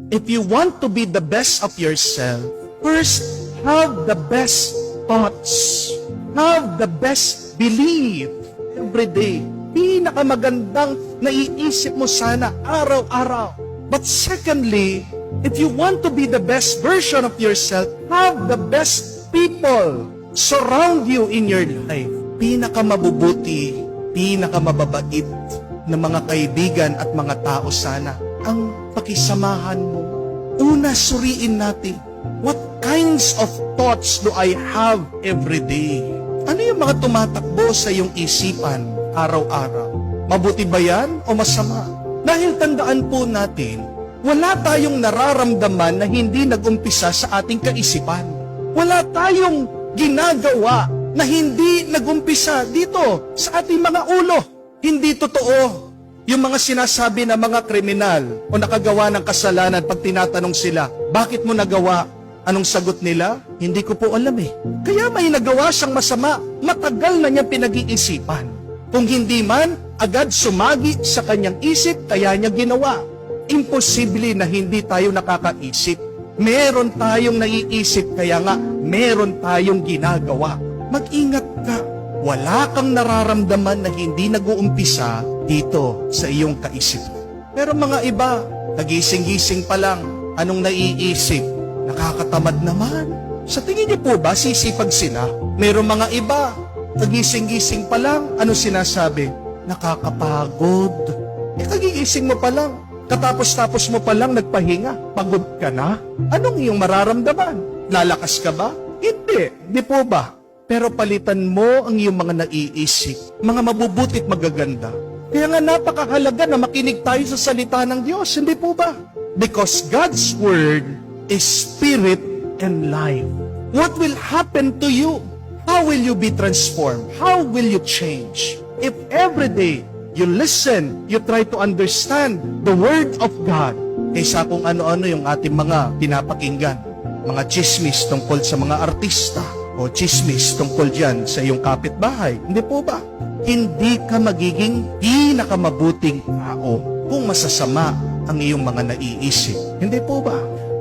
If you want to be the best of yourself, first, have the best thoughts. Have the best belief every day. Pinakamagandang naiisip mo sana araw-araw. But secondly, if you want to be the best version of yourself, have the best people surround you in your life. Pinakamabubuti, pinakamababait na mga kaibigan at mga tao sana ang pakisamahan mo. Una, suriin natin, what kinds of thoughts do I have every day? Ano yung mga tumatakbo sa iyong isipan araw-araw? Mabuti ba yan o masama? Dahil tandaan po natin, wala tayong nararamdaman na hindi nagumpisa sa ating kaisipan. Wala tayong ginagawa na hindi nagumpisa dito sa ating mga ulo. Hindi totoo yung mga sinasabi ng mga kriminal o nakagawa ng kasalanan pag tinatanong sila, bakit mo nagawa? Anong sagot nila? Hindi ko po alam eh. Kaya may nagawa siyang masama, matagal na niyang pinag-iisipan. Kung hindi man, agad sumagi sa kanyang isip, kaya niya ginawa. Imposible na hindi tayo nakakaisip. Meron tayong naiisip, kaya nga meron tayong ginagawa. Mag-ingat ka. Wala kang nararamdaman na hindi nag-uumpisa dito sa iyong kaisipan. Pero mga iba, nagising-gising pa lang, anong naiisip? Nakakatamad naman. Sa tingin niyo po ba, sisipag sila? Meron mga iba, nagising-gising pa lang, ano sinasabi? Nakakapagod. Kagigising mo pa lang, katapos-tapos mo pa lang nagpahinga, pagod ka na? Anong iyong mararamdaman? Lalakas ka ba? Hindi, di po ba? Pero palitan mo ang iyong mga naiisip, mga mabubutit magaganda. Kaya nga napakahalaga na makinig tayo sa salita ng Diyos, hindi po ba? Because God's Word is spirit and life. What will happen to you? How will you be transformed? How will you change? If every day you listen, you try to understand the Word of God, kaysa kung ano-ano yung ating mga pinapakinggan, mga chismis tungkol sa mga artista, o chismis tungkol dyan sa iyong kapitbahay. Hindi po ba? Hindi ka magiging pinakamabuting tao kung masasama ang iyong mga naiisip. Hindi po ba?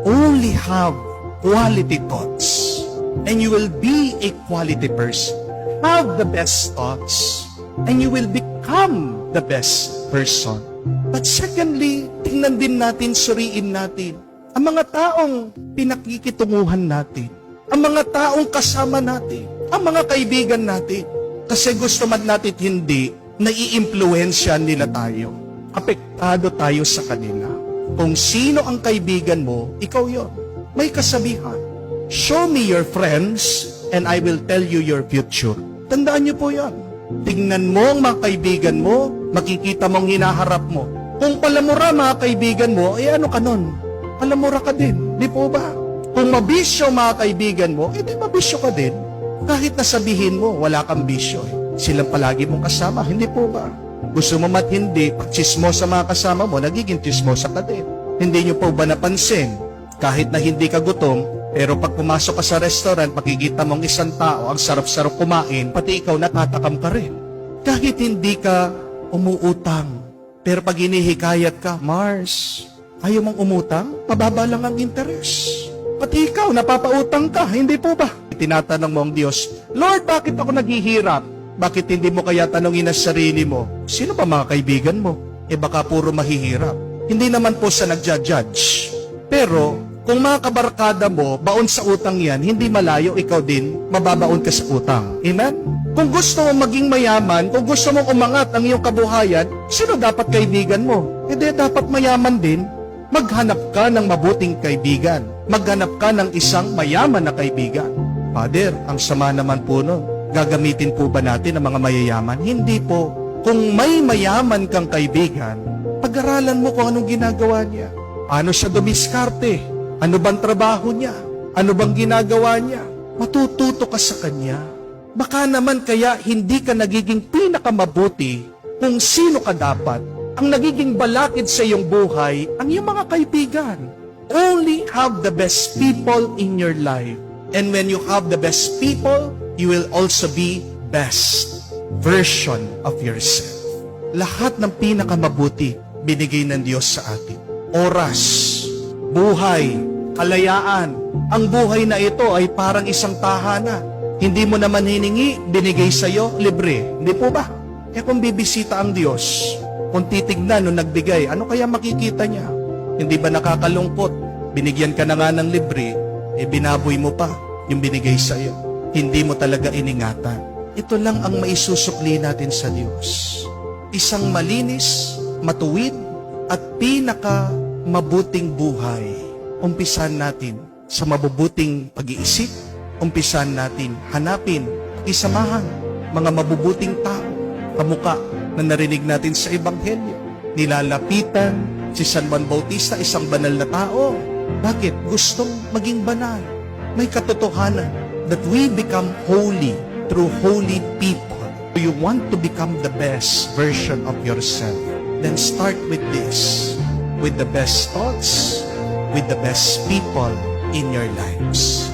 Only have quality thoughts and you will be a quality person. Have the best thoughts and you will become the best person. But secondly, tingnan din natin, suriin natin ang mga taong pinakikitunguhan natin, ang mga taong kasama natin, ang mga kaibigan natin. Kasi gusto man natin hindi, nai-impluwensya nila tayo. Apektado tayo sa kanila. Kung sino ang kaibigan mo, ikaw yon. May kasabihan, show me your friends and I will tell you your future. Tandaan niyo po yan. Tingnan mo ang mga kaibigan mo, makikita mong hinaharap mo. Kung palamura mga kaibigan mo, ano ka nun? Palamura ka din, di po ba? Kung mabisyo mga kaibigan mo, di mabisyo ka din. Kahit nasabihin mo, wala kang bisyo. Silang palagi mong kasama, hindi po ba? Gusto mo mat hindi, pag chismosa mga kasama mo, nagiging chismosa ka din. Hindi nyo po ba napansin? Kahit na hindi ka gutom, pero pag pumasok ka sa restaurant, makikita mong isang tao, ang sarap-sarap kumain, pati ikaw natatakam ka rin. Kahit hindi ka umuutang, pero pag hinihikayat ka, Mars, ayaw mong umutang, pababa lang ang interest. Pati ikaw, napapautang ka, hindi po ba? Tinatanong mo ang Diyos, Lord, bakit ako naghihirap? Bakit hindi mo kaya tanongin ang sarili mo? Sino ba mga kaibigan mo? Baka puro mahihirap. Hindi naman po sa nagja-judge. Pero, kung mga kabarkada mo, baon sa utang yan, hindi malayo, ikaw din, mababaon ka sa utang. Amen? Kung gusto mo maging mayaman, kung gusto mong umangat ang iyong kabuhayan, sino dapat kaibigan mo? Hindi, dapat mayaman din. Maghanap ka ng mabuting kaibigan. Maghanap ka ng isang mayaman na kaibigan. Father, ang sama naman po nun. Gagamitin po ba natin ang mga mayayaman? Hindi po. Kung may mayaman kang kaibigan, pag-aralan mo kung anong ginagawa niya. Ano siya dumiskarte? Ano bang trabaho niya? Ano bang ginagawa niya? Matututo ka sa kanya. Baka naman kaya hindi ka nagiging pinakamabuti kung sino ka dapat. Ang nagiging balakid sa iyong buhay, ang iyong mga kaibigan. Only have the best people in your life. And when you have the best people, you will also be best version of yourself. Lahat ng pinakamabuti binigay ng Diyos sa atin. Oras, buhay, kalayaan. Ang buhay na ito ay parang isang tahanan. Hindi mo naman hiningi, binigay sa'yo, libre. Hindi po ba? Kaya kung bibisita ang Diyos, kung titignan nung nagbigay, ano kaya makikita niya? Hindi ba nakakalungkot? Binigyan ka na nga ng libre, binaboy mo pa yung binigay sa'yo. Hindi mo talaga iningatan. Ito lang ang maisusukli natin sa Diyos. Isang malinis, matuwid, at pinaka mabuting buhay. Umpisan natin sa mabubuting pag-iisip. Umpisan natin hanapin, isamahan mga mabubuting tao. Kamuka na narinig natin sa Ebanghelyo. Nilalapitan si San Juan Bautista, isang banal na tao. Bakit? Gustong maging banal. May katotohanan that we become holy through holy people. You want to become the best version of yourself, then start with this, with the best thoughts, with the best people in your lives.